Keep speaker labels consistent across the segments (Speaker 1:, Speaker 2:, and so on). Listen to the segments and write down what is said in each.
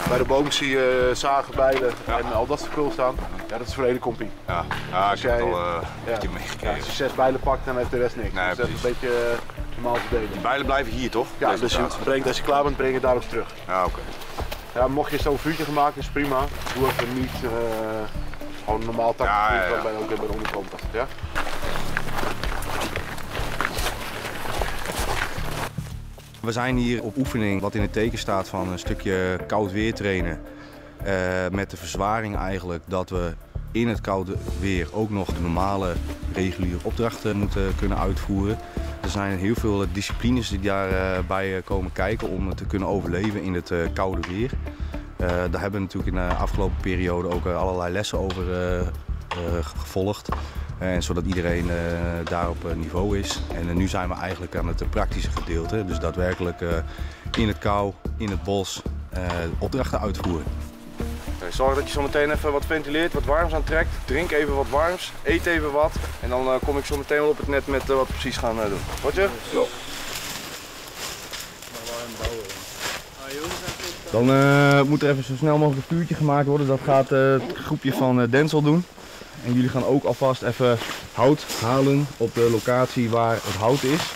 Speaker 1: Bij de boom zie je zagen, bijlen en al dat spul staan. Ja, dat is voor de hele compie.
Speaker 2: Ja, ik heb het al een beetje meegekregen.
Speaker 1: Als je 6 bijlen pakt, dan heeft de rest niks.
Speaker 2: Nee,
Speaker 1: dus dat is een beetje normaal verdelen.
Speaker 2: Die bijlen blijven hier toch?
Speaker 1: Ja, dus als je klaar bent, breng je daar ook terug.
Speaker 2: Ja, oké.
Speaker 1: Ja, mocht je zo'n vuurtje gemaakt, is prima. Doe even niet gewoon normaal takkenvuur, waarbij ook bij de onderkant. Ja?
Speaker 3: We zijn hier op oefening wat in het teken staat van een stukje koud weer trainen. Met de verzwaring eigenlijk dat we in het koude weer ook nog de normale reguliere opdrachten moeten kunnen uitvoeren. Er zijn heel veel disciplines die daarbij komen kijken om te kunnen overleven in het koude weer. Daar hebben we natuurlijk in de afgelopen periode ook allerlei lessen over gevolgd. En zodat iedereen daar op niveau is. En nu zijn we eigenlijk aan het praktische gedeelte. Dus daadwerkelijk in het kou, in het bos, opdrachten uitvoeren.
Speaker 2: Zorg dat je zo meteen even wat ventileert, wat warms aantrekt. Drink even wat warms, eet even wat. En dan kom ik zo meteen wel op het net met wat we precies gaan doen. Roger? Ja. Dan moet er even zo snel mogelijk een vuurtje gemaakt worden. Dat gaat het groepje van Denzel doen. En jullie gaan ook alvast even hout halen op de locatie waar het hout is.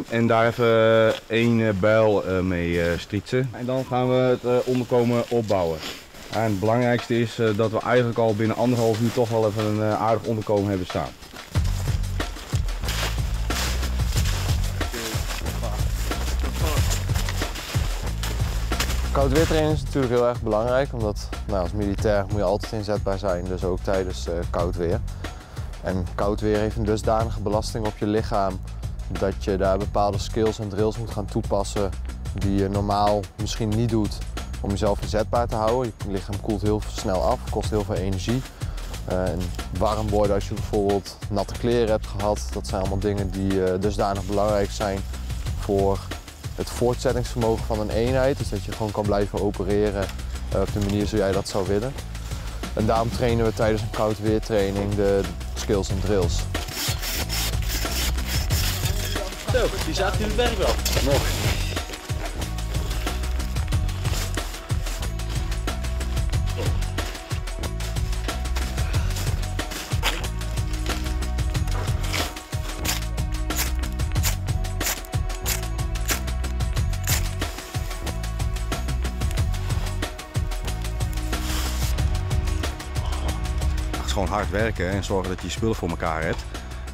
Speaker 2: En daar even één bijl mee strietsen. En dan gaan we het onderkomen opbouwen. En het belangrijkste is dat we eigenlijk al binnen 1,5 uur toch wel even een aardig onderkomen hebben staan.
Speaker 4: Koud weertraining is natuurlijk heel erg belangrijk, omdat als militair moet je altijd inzetbaar zijn, dus ook tijdens koud weer. En koud weer heeft een dusdanige belasting op je lichaam dat je daar bepaalde skills en drills moet gaan toepassen die je normaal misschien niet doet om jezelf inzetbaar te houden. Je lichaam koelt heel snel af, kost heel veel energie. En warm worden als je bijvoorbeeld natte kleren hebt gehad, dat zijn allemaal dingen die dusdanig belangrijk zijn voor het voortzettingsvermogen van een eenheid. Dus dat je gewoon kan blijven opereren op de manier zoals jij dat zou willen. En daarom trainen we tijdens een koud weertraining de skills en drills.
Speaker 5: Zo, die zaten jullie werk wel.
Speaker 2: Nog.
Speaker 3: Gewoon hard werken en zorgen dat je je spullen voor elkaar hebt.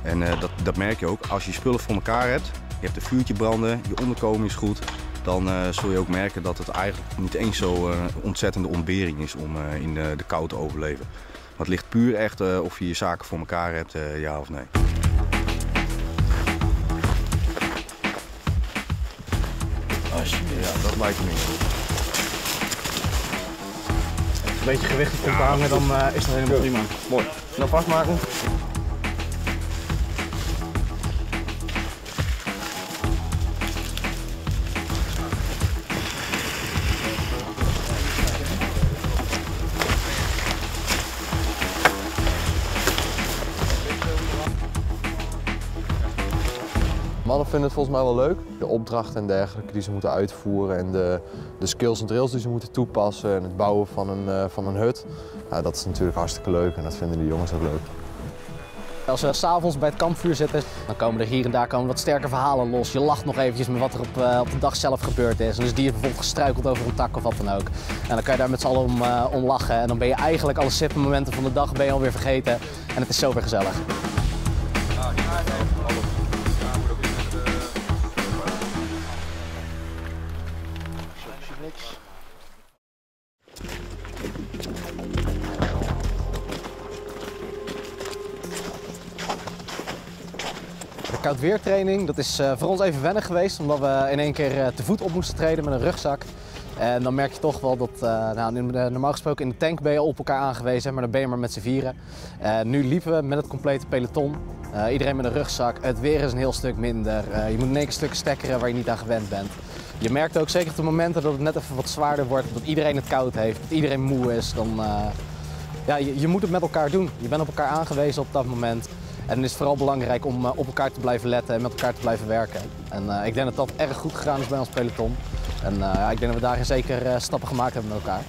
Speaker 3: En dat merk je ook. Als je je spullen voor elkaar hebt, je hebt een vuurtje branden, je onderkomen is goed, dan zul je ook merken dat het eigenlijk niet eens zo ontzettende ontbering is om in de kou te overleven. Maar het ligt puur echt of je je zaken voor elkaar hebt, ja of nee.
Speaker 2: Ja, dat lijkt me niet.
Speaker 5: Een beetje gewicht op komt hangen, dan is dat helemaal prima.
Speaker 2: Mooi. Snel vastmaken.
Speaker 4: Mannen vinden het volgens mij wel leuk. De opdrachten en dergelijke die ze moeten uitvoeren en de skills en drills die ze moeten toepassen en het bouwen van een hut. Ja, dat is natuurlijk hartstikke leuk en dat vinden die jongens ook leuk.
Speaker 5: Als we 's avonds bij het kampvuur zitten, dan komen er hier en daar wat sterke verhalen los. Je lacht nog eventjes met wat er op de dag zelf gebeurd is. En dus die heeft bijvoorbeeld gestruikeld over een tak of wat dan ook. En dan kan je daar met z'n allen om lachen. En dan ben je eigenlijk alle sippe momenten van de dag ben je alweer vergeten. En het is zo weer gezellig. De koudweertraining, dat is voor ons even wennen geweest, omdat we in één keer te voet op moesten treden met een rugzak. En dan merk je toch wel dat, normaal gesproken in de tank ben je op elkaar aangewezen, maar dan ben je maar met z'n vieren. Nu liepen we met het complete peloton, iedereen met een rugzak, het weer is een heel stuk minder. Je moet in één keer stukken stekkeren waar je niet aan gewend bent. Je merkt ook zeker op de momenten dat het net even wat zwaarder wordt, dat iedereen het koud heeft, dat iedereen moe is. Dan, je moet het met elkaar doen. Je bent op elkaar aangewezen op dat moment. En dan is het vooral belangrijk om op elkaar te blijven letten en met elkaar te blijven werken. En ik denk dat dat erg goed gegaan is bij ons peloton. En ik denk dat we daarin zeker stappen gemaakt hebben met elkaar.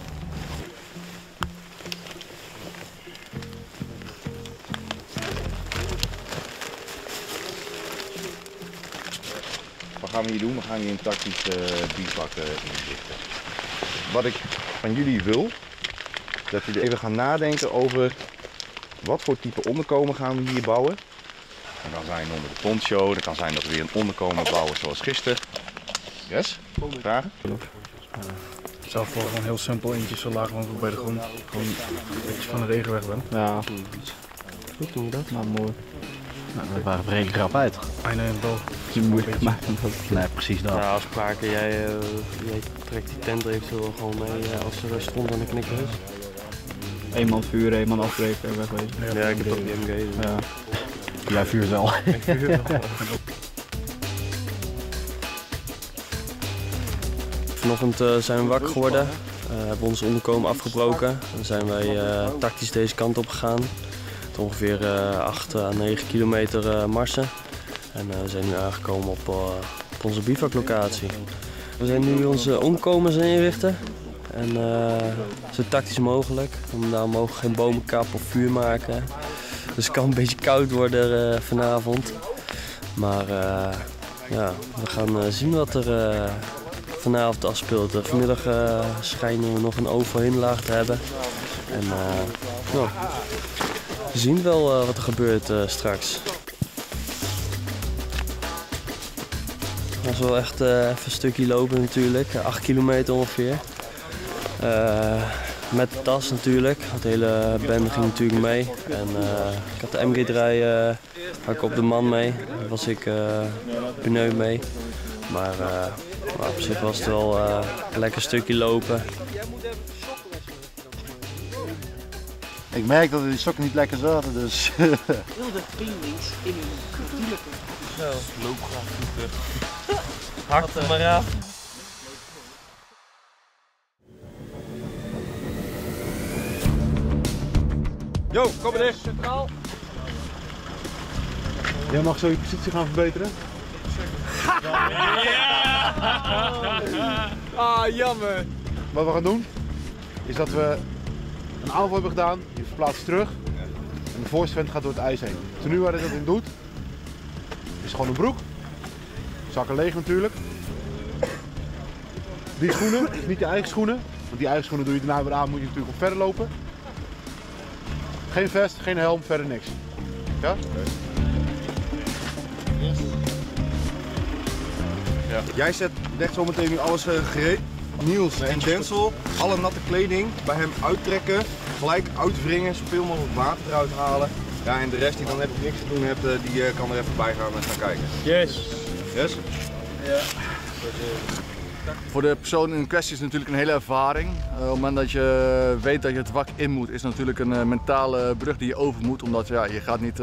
Speaker 2: Wat gaan we hier doen? We gaan hier een tactisch bivak inrichten. Wat ik van jullie wil, dat jullie even gaan nadenken over wat voor type onderkomen gaan we hier bouwen. Dat kan zijn onder de poncho, dat kan zijn dat we weer een onderkomen bouwen zoals gisteren. Yes? Vragen?
Speaker 6: Zelf voor gewoon heel simpel, eentje zo laag mogelijk bij de grond. Gewoon een beetje van de regen weg ben.
Speaker 5: Ja, goed doen we dat. Nou, mooi. Nou, dat waren redelijk rap uit.
Speaker 6: Einde en bal.
Speaker 5: Je moeilijk maken. Nee, precies dat.
Speaker 7: Ja, afspraken. Jij trekt die tent eventueel gewoon mee als er stond aan de knikker is.
Speaker 8: 1 man vuren, 1 man afbreken en wegwezen.
Speaker 7: Ja, ik heb ook die MG. Dus.
Speaker 8: Ja.
Speaker 5: Jij vuurt wel.
Speaker 7: Ik vuur wel. Vanochtend zijn we wakker geworden. Hebben ons onderkomen afgebroken. Dan zijn wij tactisch deze kant op gegaan. Ongeveer 8 à 9 kilometer marsen. En we zijn nu aangekomen op onze bivaklocatie. We zijn nu onze onderkomens aan inrichten. En zo tactisch mogelijk. Daar mogen geen bomen kappen of vuur maken. Dus het kan een beetje koud worden vanavond. Maar ja, we gaan zien wat er vanavond afspeelt. Vanmiddag schijnen we nog een overheenlaag te hebben. En nou, we zien wel wat er gebeurt straks. Het was wel echt even een stukje lopen natuurlijk, 8 kilometer ongeveer. Met de tas natuurlijk, de hele band ging natuurlijk mee. En ik had de MG3 had ik op de man mee, daar was ik benauwd mee. Maar op zich was het wel een lekker stukje lopen.
Speaker 9: Ik merk dat die sokken niet lekker zaten, dus...
Speaker 10: Wilde vriendings in een natuurlijke...
Speaker 7: Zo, loopgraaf terug. Hakt er maar af.
Speaker 1: Yo, kom maar dicht. Centraal. Jij mag zo je positie gaan verbeteren.
Speaker 6: Ah, jammer.
Speaker 1: Wat we gaan doen, is dat we een aanval hebben gedaan, je verplaatst terug en de voorste vent gaat door het ijs heen. Toen nu waar hij dat in doet, is gewoon een broek, zakken leeg natuurlijk. Die schoenen, is niet je eigen schoenen, want die eigen schoenen doe je daarna weer aan, moet je natuurlijk op verder lopen. Geen vest, geen helm, verder niks. Ja?
Speaker 2: Ja. Jij legt zo meteen nu alles gereed. Niels en Denzel, alle natte kleding bij hem uittrekken, gelijk uitwringen, zoveel mogelijk water eruit halen. Ja, en de rest die dan even niks te doen hebt, die kan er even bij gaan en gaan kijken.
Speaker 6: Yes.
Speaker 2: Yes? Ja.
Speaker 9: Voor de persoon in kwestie is het natuurlijk een hele ervaring. Op het moment dat je weet dat je het wak in moet, is het natuurlijk een mentale brug die je over moet. Omdat ja, je gaat niet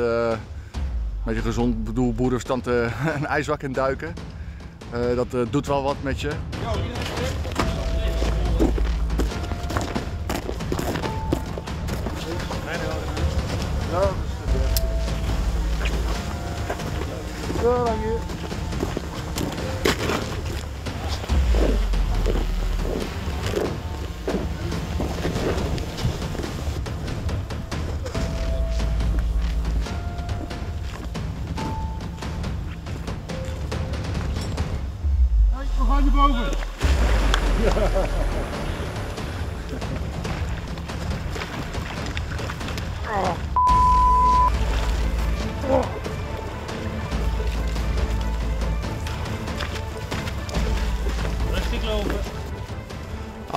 Speaker 9: met je gezond boerenverstand een ijswak induiken. Dat doet wel wat met je.
Speaker 1: Zo lang hier. We gaan naar boven.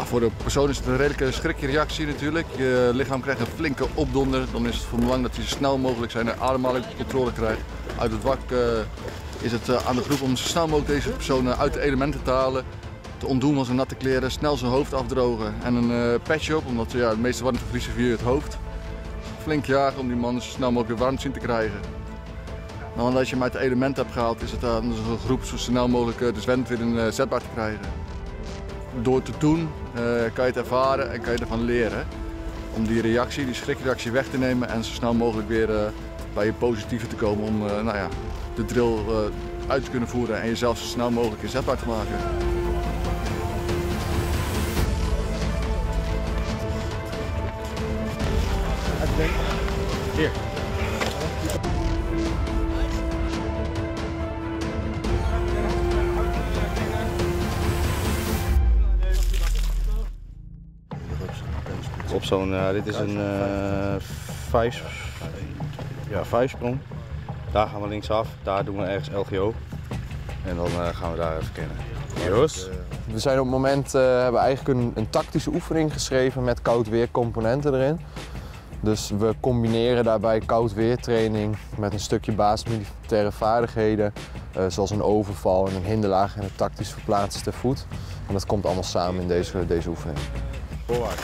Speaker 9: Voor de persoon is het een redelijke schrikreactie natuurlijk. Je lichaam krijgt een flinke opdonder. Dan is het van belang dat hij zo snel mogelijk zijn ademhalingscontrole krijgt. Uit het wak is het aan de groep om zo snel mogelijk deze persoon uit de elementen te halen. Te ontdoen van zijn natte kleren, snel zijn hoofd afdrogen en een petje op, omdat ja, de meeste warmte verliezen via het hoofd. Flink jagen om die man zo snel mogelijk warm zien te krijgen. Nou, als je hem uit de elementen hebt gehaald, is het aan de groep zo snel mogelijk de zwembad weer zetbaar te krijgen. Door te doen kan je het ervaren en kan je ervan leren. Om die reactie, die schrikreactie weg te nemen en zo snel mogelijk weer bij je positieve te komen om nou ja, de drill uit te kunnen voeren en jezelf zo snel mogelijk inzetbaar te maken.
Speaker 2: Hier. Op zo'n, dit is een vijfsprong. Daar gaan we linksaf, daar doen we ergens LGO. En dan gaan we daar even kennen. Jos?
Speaker 4: We zijn op het moment, hebben eigenlijk een tactische oefening geschreven met koud weer componenten erin. Dus we combineren daarbij koud weertraining met een stukje basismilitaire vaardigheden. Zoals een overval en een hinderlaag en het tactisch verplaatsen ter voet. En dat komt allemaal samen in deze oefening.
Speaker 2: Voorwaarts.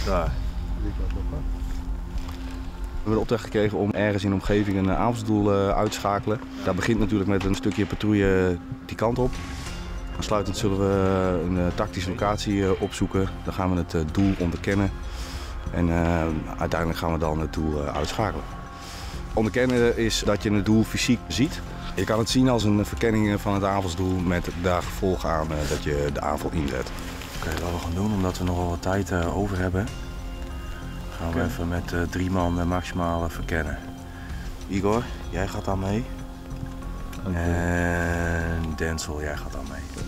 Speaker 2: Daar. We hebben de opdracht gekregen om ergens in de omgeving een aanvalsdoel uit te schakelen. Dat begint natuurlijk met een stukje patrouille die kant op. Aansluitend zullen we een tactische locatie opzoeken. Dan gaan we het doel onderkennen. En uiteindelijk gaan we dan het doel uitschakelen. Onderkennen is dat je het doel fysiek ziet. Je kan het zien als een verkenning van het aanvalsdoel met daar gevolg aan dat je de aanval inzet. Oké, wat we gaan doen, omdat we nog wel wat tijd over hebben, gaan we even met 3 man maximaal verkennen. Igor, jij gaat dan mee. En Denzel, jij gaat dan mee.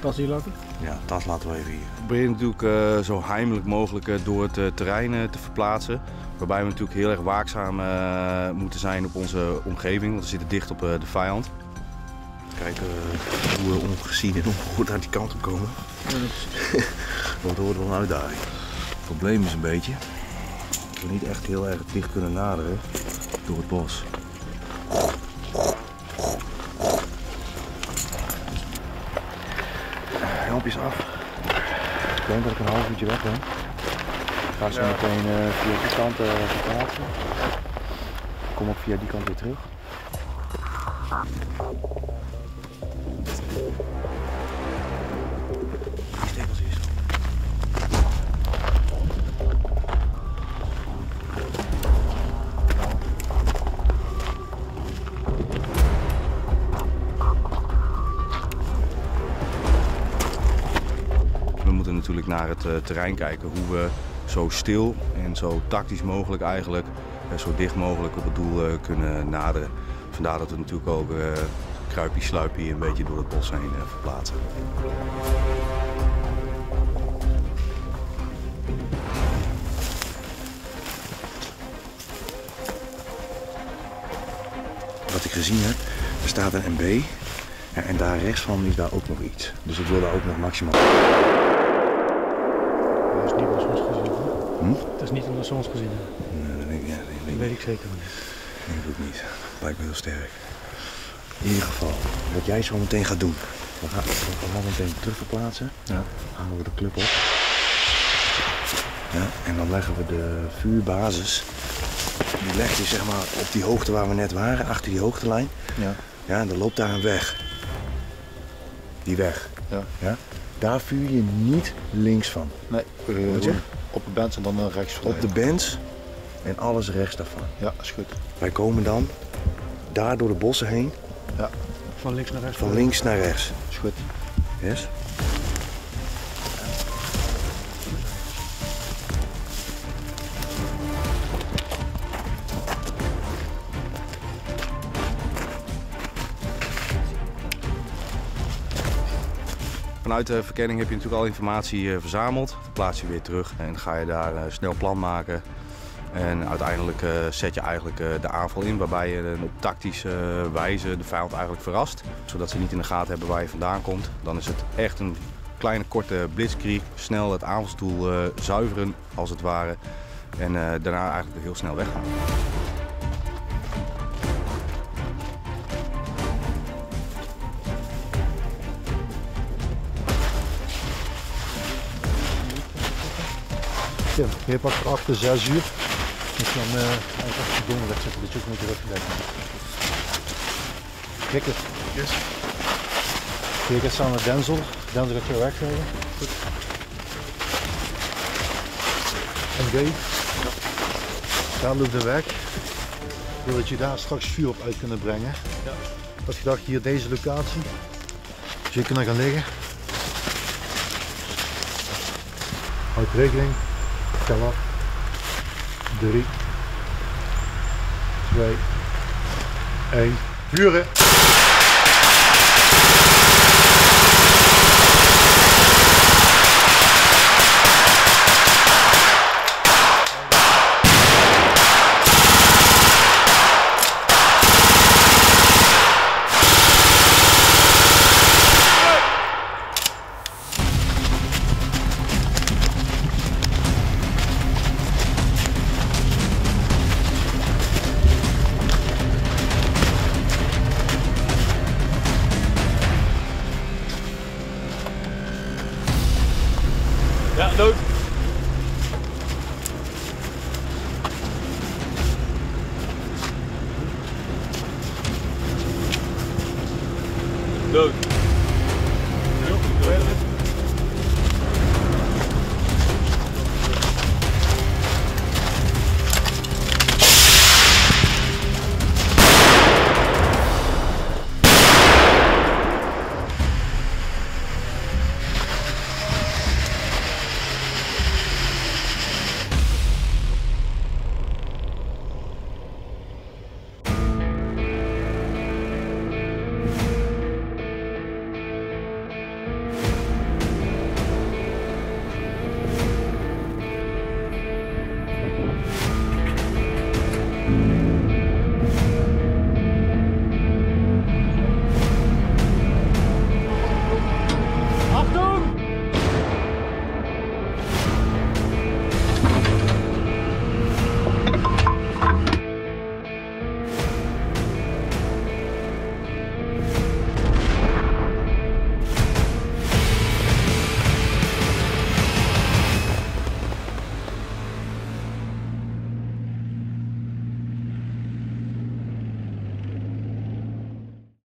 Speaker 6: Tas hier laten?
Speaker 2: Ja, tas laten we even hier. We proberen natuurlijk zo heimelijk mogelijk door het terrein te verplaatsen. Waarbij we natuurlijk heel erg waakzaam moeten zijn op onze omgeving, want we zitten dicht op de vijand. Kijken hoe we ongezien en ongehoord uit die kant op komen. Dat wordt wel een uitdaging. Het probleem is een beetje dat we niet echt heel erg dicht kunnen naderen door het bos. Helmpjes af. Ik denk dat ik een half uurtje weg ben. Ik ga zo meteen via die kant verplaatsen. Ik kom ook via die kant weer terug. Die stekels hier zo. We moeten natuurlijk naar het terrein kijken hoe we zo stil en zo tactisch mogelijk eigenlijk, zo dicht mogelijk op het doel kunnen naderen. Vandaar dat we natuurlijk ook kruipie sluipie een beetje door het bos heen verplaatsen. Wat ik gezien heb, er staat een MB en daar rechts van is daar ook nog iets. Dus ik wil daar ook nog maximaal.
Speaker 6: Dat is niet onder zonsgezien. Het is niet onder zonsgezien.
Speaker 2: Nee, dat weet ik zeker niet. Nee, dat doe ik niet. Lijkt me heel sterk. In ieder geval, wat jij zo meteen gaat doen. We gaan meteen terug verplaatsen. Ja. Dan gaan we de club op. Ja, en dan leggen we de vuurbasis. Die leg je zeg maar op die hoogte waar we net waren, achter die hoogtelijn. Ja. Ja, en dan loopt daar een weg. Die weg. Ja. Ja. Daar vuur je niet links van.
Speaker 1: Nee, op de bench en dan rechts.
Speaker 2: Op de bench en alles rechts daarvan.
Speaker 1: Ja, is goed.
Speaker 2: Wij komen dan daar door de bossen heen.
Speaker 1: Ja.
Speaker 6: Van links naar rechts?
Speaker 2: Van links naar rechts.
Speaker 1: Is goed.
Speaker 2: Yes? Vanuit de verkenning heb je natuurlijk al informatie verzameld. Dan plaats je weer terug en ga je daar snel plan maken. En uiteindelijk zet je eigenlijk de aanval in waarbij je op tactische wijze de vijand eigenlijk verrast. Zodat ze niet in de gaten hebben waar je vandaan komt. Dan is het echt een kleine korte blitzkrieg. Snel het aanvalsdoel zuiveren als het ware. En daarna eigenlijk heel snel weggaan.
Speaker 1: Ja, je pakt erachter 6 uur. Dus dan eigenlijk de donderdag zetten, dat je ook moet terugdekken. Rickert. Yes. Rickert samen met Denzel. Denzel gaat je weggeven. Goed. MG. Daar loopt de weg. Ik wil dat je daar straks vuur op uit kunnen brengen. Ja. Ik had gedacht hier deze locatie. Dus je kunt gaan liggen. Houd rekening. Tel af. 3, 2, 1. Vuren!
Speaker 6: Ja, dood. Dood.